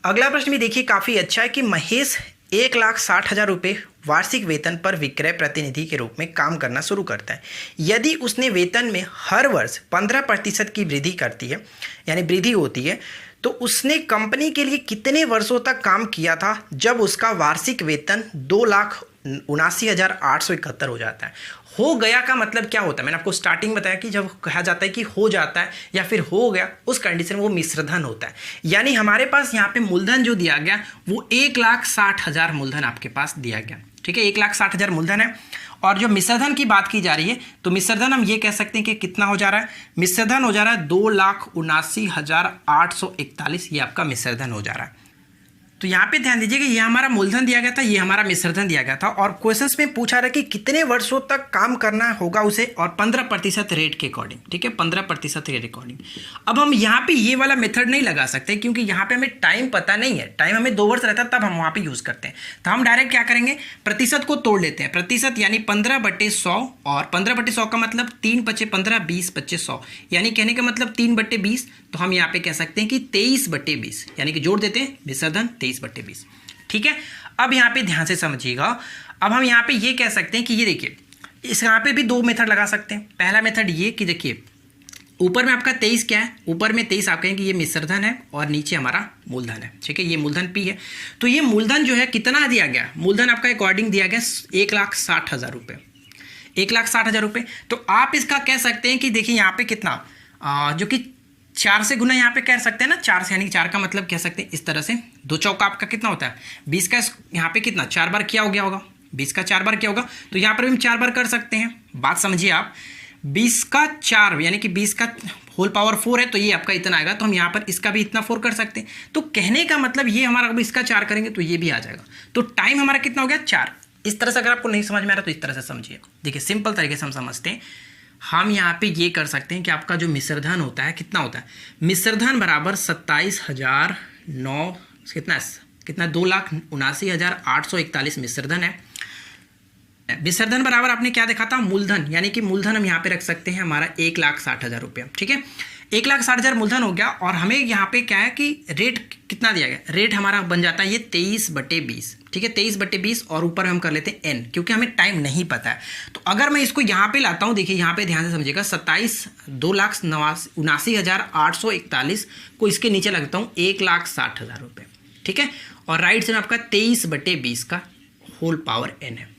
अगला प्रश्न भी देखिए काफ़ी अच्छा है कि महेश 1,60,000 रुपये वार्षिक वेतन पर विक्रय प्रतिनिधि के रूप में काम करना शुरू करता है। यदि उसने वेतन में हर वर्ष 15% की वृद्धि करती है यानी वृद्धि होती है तो उसने कंपनी के लिए कितने वर्षों तक काम किया था जब उसका वार्षिक वेतन 2,79,871 हो जाता है। हो गया का मतलब क्या होता है, मैंने आपको स्टार्टिंग बताया कि जब कहा जाता है कि हो जाता है या फिर हो गया उस कंडीशन में वो मिश्रधन होता है। यानी हमारे पास यहाँ पे मूलधन जो दिया गया वो 1,60,000 मूलधन आपके पास दिया गया। ठीक है, 1,60,000 मूलधन है और जो मिश्रधन की बात की जा रही है तो मिश्रधन हम ये कह सकते हैं कि कितना हो जा रहा है, मिश्रधन हो जा रहा है 2,79,841, ये आपका मिश्रधन हो जा रहा है। तो यहाँ पे ध्यान दीजिए कि ये हमारा मूलधन दिया गया था, ये हमारा मिश्रधन दिया गया था और क्वेश्चंस में पूछा रहा कि कितने वर्षों तक काम करना होगा उसे और 15% रेट के अकॉर्डिंग। ठीक है, 15% रेट अकॉर्डिंग। अब हम यहाँ पे ये वाला मेथड नहीं लगा सकते क्योंकि यहाँ पे हमें टाइम पता नहीं है, टाइम हमें 2 वर्ष रहता है तब हम वहाँ पे यूज़ करते हैं। तो हम डायरेक्ट क्या करेंगे, प्रतिशत को तोड़ लेते हैं, प्रतिशत यानी 15/100 और 15/100 का मतलब 3 × 15 20/100 यानी कहने का मतलब 3/20। तो हम यहाँ पे कह सकते हैं कि 23/20 यानी कि जोड़ देते हैं मिश्रधन 23/20। ठीक है, अब यहाँ पे ध्यान से समझिएगा। अब हम यहाँ पे ये कह सकते हैं कि ये देखिए इस यहाँ पे भी 2 मेथड लगा सकते हैं। पहला मेथड ये कि देखिए ऊपर में आपका 23 क्या है, ऊपर में 23 आप कहेंगे ये मिश्रधन है और नीचे हमारा मूलधन है, ठीक है, ये मूलधन P है। तो ये मूलधन जो है कितना दिया गया, मूलधन आपका अकॉर्डिंग दिया गया 1,60,000 रुपये, 1,60,000 रुपये। तो आप इसका कह सकते हैं कि देखिए यहाँ पे कितना जो कि 4 से गुना यहाँ पे कह सकते हैं ना, 4 से, यानी 4 का मतलब कह सकते हैं इस तरह से, 2 चौका आपका कितना होता है 20 का, यहाँ पे कितना 4 बार किया हो गया होगा, 20 का 4 बार क्या होगा, तो यहाँ पर भी हम 4 बार कर सकते हैं। बात समझिए आप, 20 का 4 यानी कि 20 का होल पावर 4 है, तो ये आपका इतना आएगा, तो हम यहाँ पर इसका भी इतना 4 कर सकते हैं। तो कहने का मतलब ये हमारा अब इसका 4 करेंगे तो ये भी आ जाएगा, तो टाइम हमारा कितना हो गया 4। इस तरह से अगर आपको नहीं समझ में आ रहा तो इस तरह से समझिए। देखिए सिंपल तरीके से हम समझते हैं, हम यहाँ पे ये कर सकते हैं कि आपका जो मिश्रधन होता है कितना होता है, मिश्रधन बराबर 27,009 कितना 2,79,841 मिश्रधन है। विसर्धन बराबर आपने क्या देखा था, मूलधन, यानी कि मूलधन हम यहाँ पे रख सकते हैं हमारा 1,60,000 रुपया, ठीक है, 1,60,000 मूलधन हो गया। और हमें यहाँ पे क्या है कि रेट कितना दिया गया, रेट हमारा बन जाता है ये 23/20, ठीक है, 23/20 और ऊपर हम कर लेते हैं n, क्योंकि हमें टाइम नहीं पता है। तो अगर मैं इसको यहाँ पे लाता हूँ, देखिए यहाँ पे ध्यान से समझिएगा, 2,79,841 को इसके नीचे लगता हूँ 1,60,000 रुपये, ठीक है, और राइट से आपका 23/20 का होल पावर n है।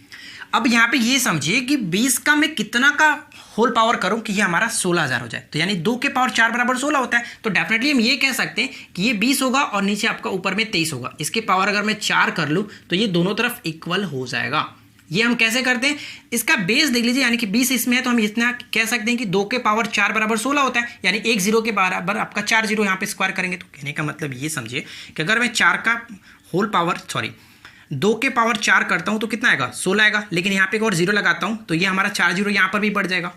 अब यहाँ पे ये समझिए कि 20 का मैं कितना का होल पावर करूं कि ये हमारा 16,000 हो जाए, तो यानी 2 के पावर 4 बराबर 16 होता है। तो डेफिनेटली हम ये कह सकते हैं कि ये 20 होगा और नीचे आपका ऊपर में 23 होगा, इसके पावर अगर मैं 4 कर लूं तो ये दोनों तरफ इक्वल हो जाएगा। ये हम कैसे करते हैं, इसका बेस देख लीजिए, यानी कि 20 इसमें है तो हम इतना कह सकते हैं कि 2 के पावर 4 बराबर 16 होता है, यानी 1 0 के बराबर आपका 4 0 यहाँ पे स्क्वायर करेंगे। तो कहने का मतलब ये समझिए कि अगर मैं 2 के पावर 4 करता हूं तो कितना आएगा 16 आएगा, लेकिन यहाँ पे एक और 0 लगाता हूं तो ये हमारा 4 0 यहाँ पर भी बढ़ जाएगा।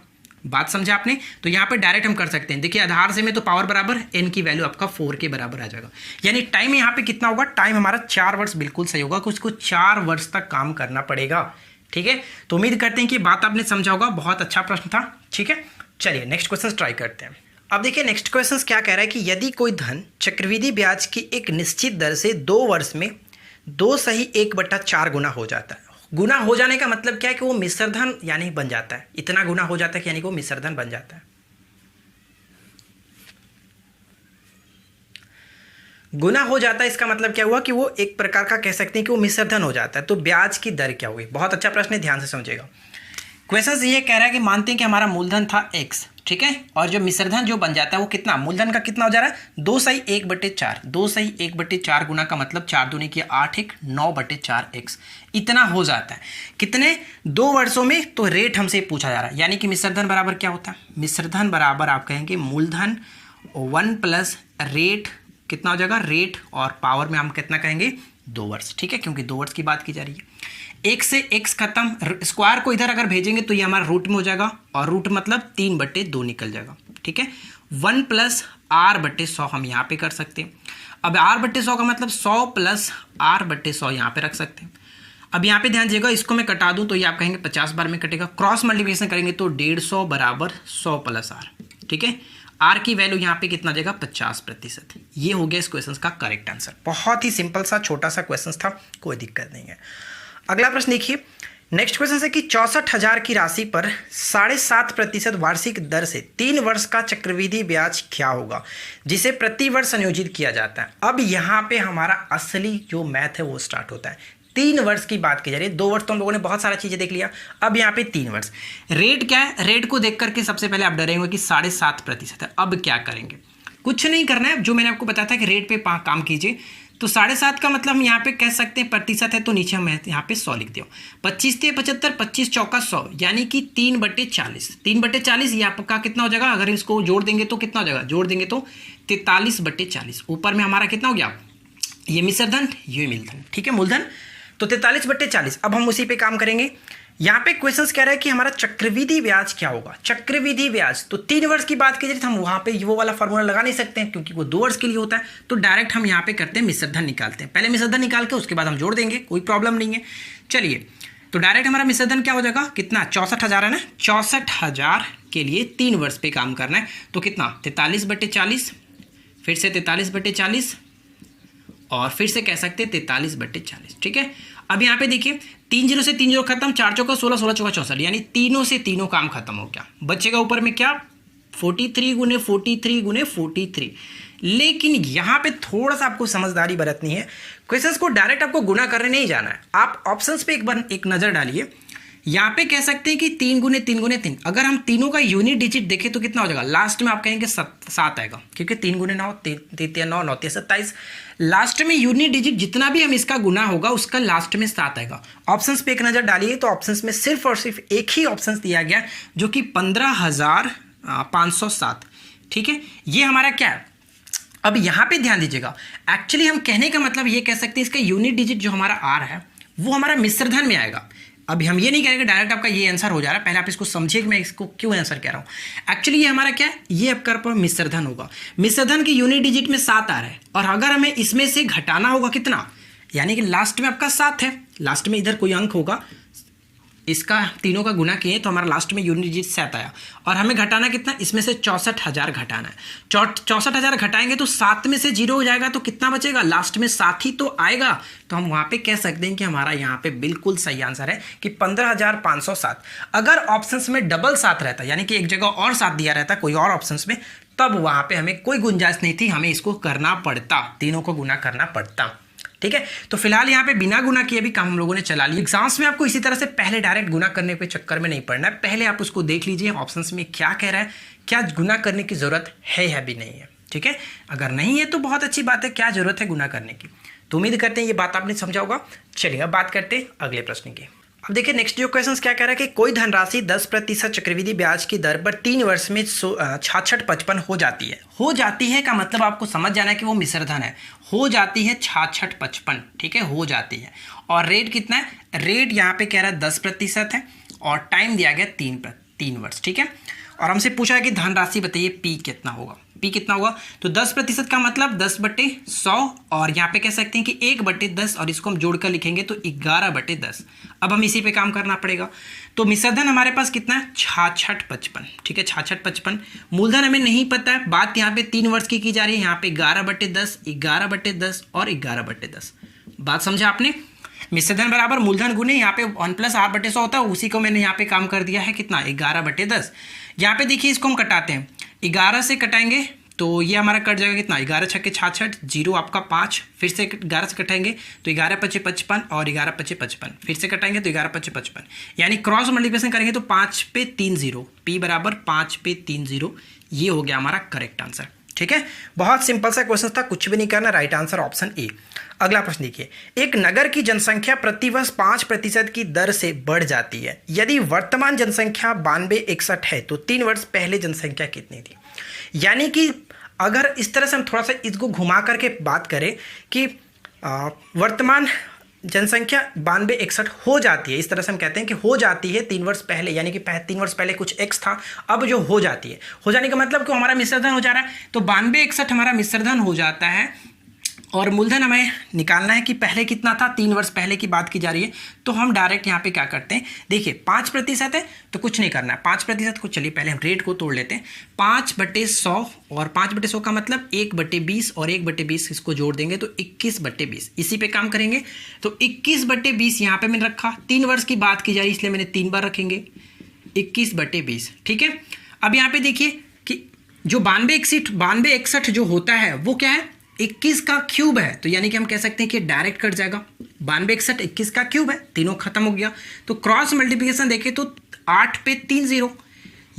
बात समझा आपने, तो यहाँ पर डायरेक्ट हम कर सकते हैं, देखिए आधार से में तो पावर बराबर n की वैल्यू आपका 4 के बराबर आ जाएगा, यानी टाइम यहाँ पे कितना होगा, टाइम हमारा 4 वर्ष बिल्कुल सही होगा, कुछ 4 वर्ष तक काम करना पड़ेगा, ठीक है। तो उम्मीद करते हैं कि बात आपने समझा होगा, बहुत अच्छा प्रश्न था, ठीक है। चलिए नेक्स्ट क्वेश्चन ट्राई करते हैं। अब देखिए नेक्स्ट क्वेश्चन क्या कह रहा है कि यदि कोई धन चक्रवृद्धि ब्याज की एक निश्चित दर से 2 वर्ष में 2/1/4 गुना हो जाता है। गुना हो जाने का मतलब क्या है कि वो मिश्रधन यानी बन जाता है, इतना गुना हो जाता है कि यानी कि वो मिश्रधन बन जाता है। गुना हो जाता है इसका मतलब क्या हुआ कि वो एक प्रकार का कह सकते हैं कि वो मिश्रधन हो जाता है। तो ब्याज की दर क्या होगी, बहुत अच्छा प्रश्न है, ध्यान से समझिएगा। क्वेश्चन ये कह रहा है कि मानते हैं कि हमारा मूलधन था x, ठीक है, और जो मिश्रधन जो बन जाता है वो कितना, मूलधन का कितना हो जा रहा है 2/1/4, 2/1/4 गुना का मतलब 4 दूनी की 8 1 9/4x, इतना हो जाता है कितने 2 वर्षों में। तो रेट हमसे पूछा जा रहा है, यानी कि मिश्रधन बराबर क्या होता है, मिश्रधन बराबर आप कहेंगे मूलधन 1 प्लस रेट कितना हो जाएगा, रेट और पावर में हम कितना कहेंगे 2 वर्ष, ठीक है, क्योंकि 2 वर्ष की बात की जा रही है। एक से x खत्म, स्क्वायर को इधर अगर भेजेंगे तो ये हमारा रूट में हो जाएगा, और रूट मतलब 3/2 निकल जाएगा, ठीक है। 1 प्लस r/100 हम यहाँ पे कर सकते हैं। अब r/100 का मतलब 100 प्लस r/100 यहाँ पे रख सकते हैं। अब यहाँ पे ध्यान दीजिएगा, इसको मैं कटा दूं तो ये आप कहेंगे 50 बार में कटेगा, क्रॉस मल्टीप्लिकेशन करेंगे तो 150 बराबर 100 प्लस r, ठीक है। आर की वैल्यू यहाँ पे कितना देगा 50%। ये हो गया इस क्वेश्चन का करेक्ट आंसर। बहुत ही सिंपल सा छोटा सा क्वेश्चन था, कोई दिक्कत नहीं है। अगला प्रश्न देखिए, नेक्स्ट क्वेश्चन है कि 64,000 की राशि पर 7.5% वार्षिक दर से 3 वर्ष का चक्रवृद्धि ब्याज क्या होगा जिसे प्रति वर्ष संयोजित किया जाता है। अब यहाँ पे हमारा असली जो मैथ है वो स्टार्ट होता है। 3 वर्ष की बात की जा रही है, 2 वर्ष तो हम लोगों ने बहुत सारा चीजें देख लिया, अब यहाँ पे 3 वर्ष। रेट क्या है, रेट को देख करके सबसे पहले आप डरेंगे कि 7.5% है। अब क्या करेंगे, कुछ नहीं करना है, जो मैंने आपको बताया था कि रेट पे काम कीजिए। तो 7.5 का मतलब हम यहाँ पे कह सकते हैं प्रतिशत है, तो नीचे हम यहाँ पे 100 लिख दो। 25 × 75, 25 चौका 100, यानी कि 3/40। 3/40 ये आपका कितना हो जाएगा, अगर इसको जोड़ देंगे तो कितना हो जाएगा, जोड़ देंगे तो 43/40। ऊपर में हमारा कितना हो गया, ये मिश्रधन, ये मूलधन, ठीक है, मूलधन, तो 43/40। अब हम उसी पे काम करेंगे। यहाँ पे क्वेश्चंस कह रहा है कि हमारा चक्रवृद्धि ब्याज क्या होगा। चक्रवृद्धि ब्याज तो 3 वर्ष की बात की जाए तो हम वहाँ पे वो वाला फॉर्मूला लगा नहीं सकते हैं, क्योंकि वो 2 वर्ष के लिए होता है। तो डायरेक्ट हम यहाँ पे करते हैं मिश्रधन निकालते हैं, पहले मिश्रधन निकाल के उसके बाद हम जोड़ देंगे, कोई प्रॉब्लम नहीं है। चलिए, तो डायरेक्ट हमारा मिश्रधन क्या हो जाएगा, कितना 64,000 है ना, 64,000 के लिए 3 वर्ष पे काम करना है, तो कितना 43/40, फिर से 43/40 और फिर से कह सकते हैं 43/40, ठीक है। अब यहाँ पे देखिए 3 0 से 3 0 खत्म, 4 चौका 16, 16 चौका 64, यानी तीनों से तीनों काम खत्म हो गया। बचेगा ऊपर में क्या 43 गुने 43 गुने 43। लेकिन यहाँ पे थोड़ा सा आपको समझदारी बरतनी है। क्वेश्चंस को डायरेक्ट आपको गुना करने नहीं जाना है। आप ऑप्शंस पे एक बार एक नज़र डालिए। यहाँ पे कह सकते हैं कि 3 गुने 3 गुने 3। अगर हम तीनों का यूनिट डिजिट देखें तो कितना हो जाएगा? लास्ट में आप कहेंगे 7 आएगा, क्योंकि 3 गुने 9, 3 9 9 27। लास्ट में यूनिट डिजिट जितना भी हम इसका गुना होगा उसका लास्ट में 7 आएगा। ऑप्शंस पे एक नज़र डालिए तो ऑप्शंस में सिर्फ और सिर्फ एक ही ऑप्शन दिया गया जो कि 15,507। ठीक है, ये हमारा क्या है? अब यहाँ पे ध्यान दीजिएगा। एक्चुअली हम कहने का मतलब ये कह सकते हैं इसका यूनिट डिजिट जो हमारा आर है वो हमारा मिश्रधन में आएगा। अभी हम ये नहीं कहेंगे डायरेक्ट आपका ये आंसर हो जा रहा है, पहले आप इसको समझिए कि मैं इसको क्यों आंसर कह रहा हूँ। एक्चुअली ये हमारा क्या है? ये आपका मिश्रधन होगा। मिश्रधन की यूनिट डिजिट में 7 आ रहा है और अगर हमें इसमें से घटाना होगा कितना, यानी कि लास्ट में आपका 7 है, लास्ट में इधर कोई अंक होगा, इसका तीनों का गुना किए तो हमारा लास्ट में यूनिट डिजिट 7 आया और हमें घटाना कितना? इसमें से 64,000 घटाना है। 64,000 घटाएंगे तो 7 में से 0 हो जाएगा तो कितना बचेगा? लास्ट में 7 ही तो आएगा। तो हम वहाँ पे कह सकते हैं कि हमारा यहाँ पे बिल्कुल सही आंसर है कि 15,507। अगर ऑप्शंस में डबल 7 रहता, यानी कि एक जगह और 7 दिया रहता कोई और ऑप्शंस में, तब वहाँ पे हमें कोई गुंजाइश नहीं थी, हमें इसको करना पड़ता, तीनों को गुना करना पड़ता। ठीक है, तो फिलहाल यहाँ पे बिना गुना किए भी काम हम लोगों ने चला लिया। एग्जाम्स में आपको इसी तरह से पहले डायरेक्ट गुना करने के चक्कर में नहीं पड़ना है। पहले आप उसको देख लीजिए ऑप्शंस में क्या कह रहा है, क्या गुना करने की जरूरत है भी नहीं है। ठीक है, अगर नहीं है तो बहुत अच्छी बात है, क्या जरूरत है गुना करने की। तो उम्मीद करते हैं ये बात आपने समझा होगा। चलिए अब बात करते हैं अगले प्रश्न की। अब देखिए नेक्स्ट जो क्वेश्चन क्या कह रहा है कि कोई धनराशि 10% चक्रवृद्धि ब्याज की दर पर 3 वर्ष में 6655 हो जाती है। हो जाती है का मतलब आपको समझ जाना है कि वो मिश्रधन है। हो जाती है 6655। ठीक है, हो जाती है। और रेट कितना है? रेट यहाँ पे कह रहा है 10% है और टाइम दिया गया 3 वर्ष। ठीक है, और हमसे पूछा है कि धनराशि बताइए पी कितना होगा। पी कितना होगा? तो 10% का मतलब 10/100 और यहाँ पे कह सकते हैं कि 1/10 और इसको हम जोड़कर लिखेंगे तो 11/10। अब हम इसी पे काम करना पड़ेगा। तो मिश्रधन हमारे पास कितना है? 6655। ठीक है, 6655। मूलधन हमें नहीं पता है, बात यहाँ पे 3 वर्ष की जा रही है। यहाँ पे 11/10, 11/10 और 11/10। बात समझा आपने? मिश्रधन बराबर मूलधन गुने यहाँ पे 1 + r/100 होता है, उसी को मैंने यहाँ पे काम कर दिया है कितना? 11/10। यहाँ पे देखिए इसको हम कटाते हैं, 11 से कटाएंगे तो ये हमारा कट जाएगा कितना? 11 छक्के 66, 0 आपका 5, फिर से 11 से कटाएंगे तो 11×5 = 55 और 11×5 = 55, फिर से कटाएंगे तो 11×5 = 55, यानी क्रॉस मल्टीप्लिकेशन करेंगे तो 5 पे 3 0, P बराबर 5 पे 3 0। ये हो गया हमारा करेक्ट आंसर। ठीक है, बहुत सिंपल सा क्वेश्चन था, कुछ भी नहीं करना, राइट आंसर ऑप्शन ए। अगला प्रश्न देखिए, एक नगर की जनसंख्या प्रतिवर्ष 5% की दर से बढ़ जाती है। यदि वर्तमान जनसंख्या 9261 है तो 3 वर्ष पहले जनसंख्या कितनी थी? यानी कि अगर इस तरह से हम थोड़ा सा इसको घुमा करके बात करें कि वर्तमान जनसंख्या 9261 हो जाती है, इस तरह से हम कहते हैं कि हो जाती है 3 वर्ष पहले, यानी कि 3 वर्ष पहले कुछ x था, अब जो हो जाती है, हो जाने का मतलब कि हमारा मिश्रधन हो जा रहा है। तो 9261 हमारा मिश्रधन हो जाता है और मूलधन हमें निकालना है कि पहले कितना था, 3 वर्ष पहले की बात की जा रही है। तो हम डायरेक्ट यहाँ पे क्या करते हैं, देखिए 5% है तो कुछ नहीं करना है, 5% को चलिए पहले हम रेट को तोड़ लेते हैं। 5/100 और 5/100 का मतलब 1/20 और 1/20 इसको जोड़ देंगे तो 21/20, इसी पे काम करेंगे। तो 21/20 यहाँ पे मैंने रखा, 3 वर्ष की बात की जा रही है इसलिए मैंने 3 बार रखेंगे, 21/20। ठीक है, अब यहाँ पे देखिए कि जो 9261 जो होता है वो क्या है, 21 का क्यूब है, तो यानी कि हम कह सकते हैं कि डायरेक्ट कट जाएगा। 9261 21 का क्यूब है, तीनों खत्म हो गया। तो क्रॉस मल्टीप्लिकेशन देखें तो 8 पे 3 0,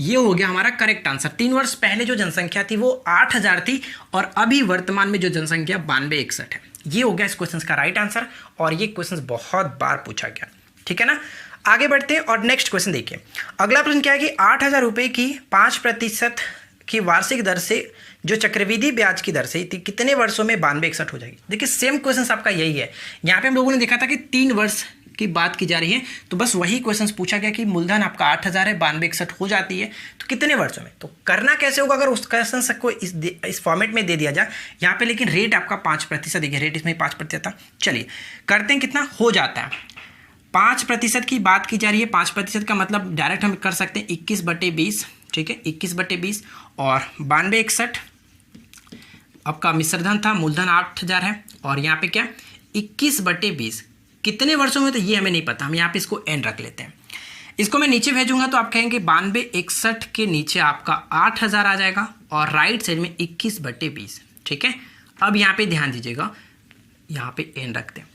ये हो गया हमारा करेक्ट आंसर। 3 वर्ष पहले जो जनसंख्या थी वो 8000 थी और अभी वर्तमान में जो जनसंख्या 9261 है। ये हो गया इस क्वेश्चन का राइट आंसर और ये क्वेश्चन बहुत बार पूछा गया। ठीक है ना, आगे बढ़ते हैं और नेक्स्ट क्वेश्चन देखिए। अगला प्रश्न क्या है कि 8000 रुपये की 5% की वार्षिक दर से जो चक्रवृद्धि ब्याज की दर से कितने वर्षों में 9261 हो जाएगी। देखिए सेम क्वेश्चन आपका यही है। यहाँ पे हम लोगों ने देखा था कि 3 वर्ष की बात की जा रही है, तो बस वही क्वेश्चन पूछा गया कि मूलधन आपका 8000 है, 9261 हो जाती है तो कितने वर्षों में। तो करना कैसे होगा अगर उस क्वेश्चन को इस फॉर्मेट में दे दिया जाए यहाँ पे, लेकिन रेट आपका 5% देखिए, रेट इसमें 5% था। चलिए करते हैं, कितना हो जाता है। 5% की बात की जा रही है, 5% का मतलब डायरेक्ट हम कर सकते हैं 21/20। ठीक है, 21/20 और 9261 आपका मिश्रधन था, मूलधन 8000 है और यहाँ पे क्या 21/20 कितने वर्षों में, तो ये हमें नहीं पता, हम यहाँ पे इसको n रख लेते हैं। इसको मैं नीचे भेजूंगा तो आप कहेंगे 9261 के नीचे आपका 8000 आ जाएगा और राइट साइड में 21/20। ठीक है, अब यहाँ पे ध्यान दीजिएगा, यहाँ पे n रखते हैं।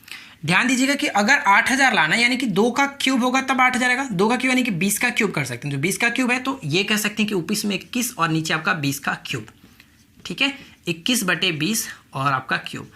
ध्यान दीजिएगा कि अगर 8000 लाना यानी कि 2 का क्यूब होगा तब 8000 आएगा। 2 का क्यूब यानी कि 20 का क्यूब कर सकते हैं। जो 20 का क्यूब है तो ये कह सकते हैं कि ऊपर में 21 और नीचे आपका 20 का क्यूब। ठीक है, 21/20 और आपका क्यूब,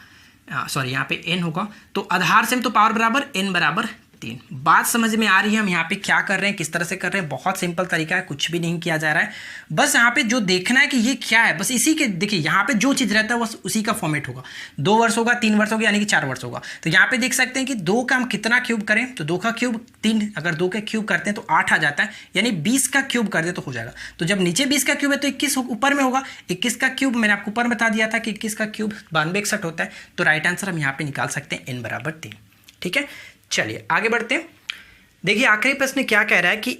सॉरी यहाँ पे n होगा। तो आधार से तो पावर बराबर n बराबर 3। बात समझ में आ रही है हम यहाँ पे क्या कर रहे हैं, किस तरह से कर रहे हैं। बहुत सिंपल तरीका है, कुछ भी नहीं किया जा रहा है। बस यहाँ पे जो देखना है कि ये क्या है, बस इसी के देखिए यहाँ पे जो चीज़ रहता है बस उसी का फॉर्मेट होगा। 2 वर्ष होगा, 3 वर्ष होगा, यानी कि 4 वर्ष होगा। तो यहाँ पे देख सकते हैं कि 2 का हम कितना क्यूब करें, तो 2 का क्यूब 3, अगर 2 के क्यूब करते हैं तो 8 आ जाता है, यानी 20 का क्यूब कर दे तो हो जाएगा। तो जब नीचे 20 का क्यूब है तो 21 ऊपर में होगा। 21 का क्यूब मैंने आपको ऊपर बता दिया था कि 21 का क्यूब 9261 होता है। तो राइट आंसर हम यहाँ पे निकाल सकते हैं n बराबर 3। ठीक है, चलिए आगे बढ़ते हैं। देखिए आखिरी प्रश्न क्या कह रहा है कि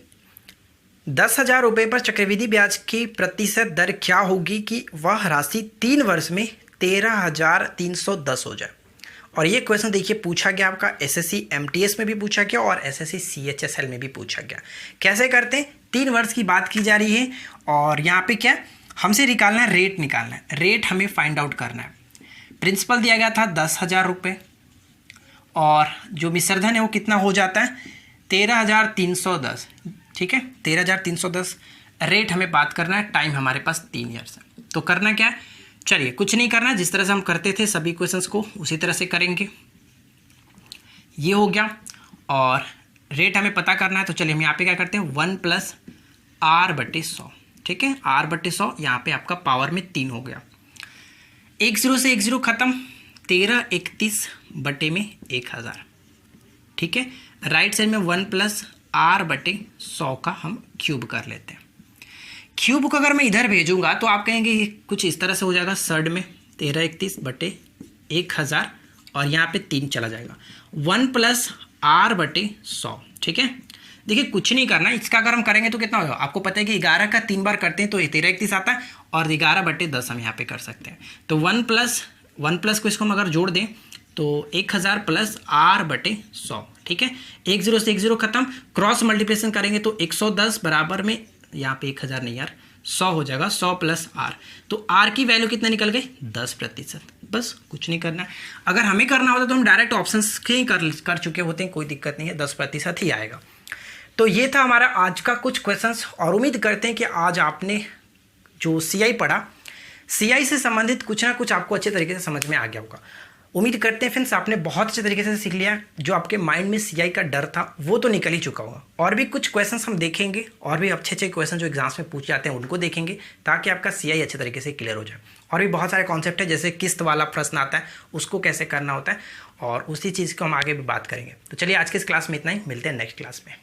10,000 रुपये पर चक्रवृद्धि ब्याज की प्रतिशत दर क्या होगी कि वह राशि 3 वर्ष में 13,310 हो जाए। और ये क्वेश्चन देखिए पूछा गया आपका SSC MTS में भी पूछा गया और SSC CHSL में भी पूछा गया। कैसे करते हैं, 3 वर्ष की बात की जा रही है और यहाँ पे क्या हमसे निकालना है, रेट निकालना है। रेट हमें फाइंड आउट करना है। प्रिंसिपल दिया गया था 10,000 रुपये और जो मिश्रधन है वो कितना हो जाता है 13,310। ठीक है, 13,310। रेट हमें बात करना है, टाइम हमारे पास 3 ईयर्स है। तो करना क्या है, चलिए कुछ नहीं करना है, जिस तरह से हम करते थे सभी क्वेश्चंस को उसी तरह से करेंगे। ये हो गया और रेट हमें पता करना है। तो चलिए हम यहाँ पे क्या करते हैं 1 + r/100। ठीक है, r/100 यहाँ पे आपका पावर में 3 हो गया। 1 0 से 1 0 खत्म, 1331/1000। ठीक है, राइट साइड में 1 + r/100 का हम क्यूब कर लेते हैं। क्यूब को अगर मैं इधर भेजूंगा तो आप कहेंगे ये कुछ इस तरह से हो जाएगा। सर्ड में 1331/1000 और यहाँ पे 3 चला जाएगा। 1 + r/100। ठीक है, देखिए कुछ नहीं करना, इसका अगर हम करेंगे तो कितना होगा, आपको पता है कि 11 का 3 बार करते हैं तो 1331 आता है और 11/10 हम यहाँ पे कर सकते हैं। तो 1 + को इसको हम अगर जोड़ दें तो 1000 + r/100। ठीक है, 1 0 से 1 0 खत्म, क्रॉस मल्टीप्लिकेशन करेंगे तो 110 बराबर में यहाँ पे 1000 नहीं यार 100 हो जाएगा। 100 + r, तो r की वैल्यू कितना निकल गई 10%। बस कुछ नहीं करना है। अगर हमें करना होता तो हम डायरेक्ट ऑप्शंस के ही कर चुके होते हैं, कोई दिक्कत नहीं है, 10% ही आएगा। तो ये था हमारा आज का कुछ क्वेश्चंस और उम्मीद करते हैं कि आज आपने जो CI पढ़ा, CI से संबंधित कुछ ना कुछ आपको अच्छे तरीके से समझ में आ गया होगा। उम्मीद करते हैं फ्रेंड्स आपने बहुत अच्छे तरीके से सीख लिया। जो आपके माइंड में CI का डर था वो तो निकल ही चुका होगा। और भी कुछ क्वेश्चंस हम देखेंगे और भी अच्छे क्वेश्चन जो एग्जाम्स में पूछे जाते हैं उनको देखेंगे ताकि आपका CI अच्छे तरीके से क्लियर हो जाए। और भी बहुत सारे कॉन्सेप्ट है, जैसे किस्त वाला प्रश्न आता है उसको कैसे करना होता है और उसी चीज़ को हम आगे भी बात करेंगे। तो चलिए आज के इस क्लास में इतना ही, मिलते हैं नेक्स्ट क्लास में।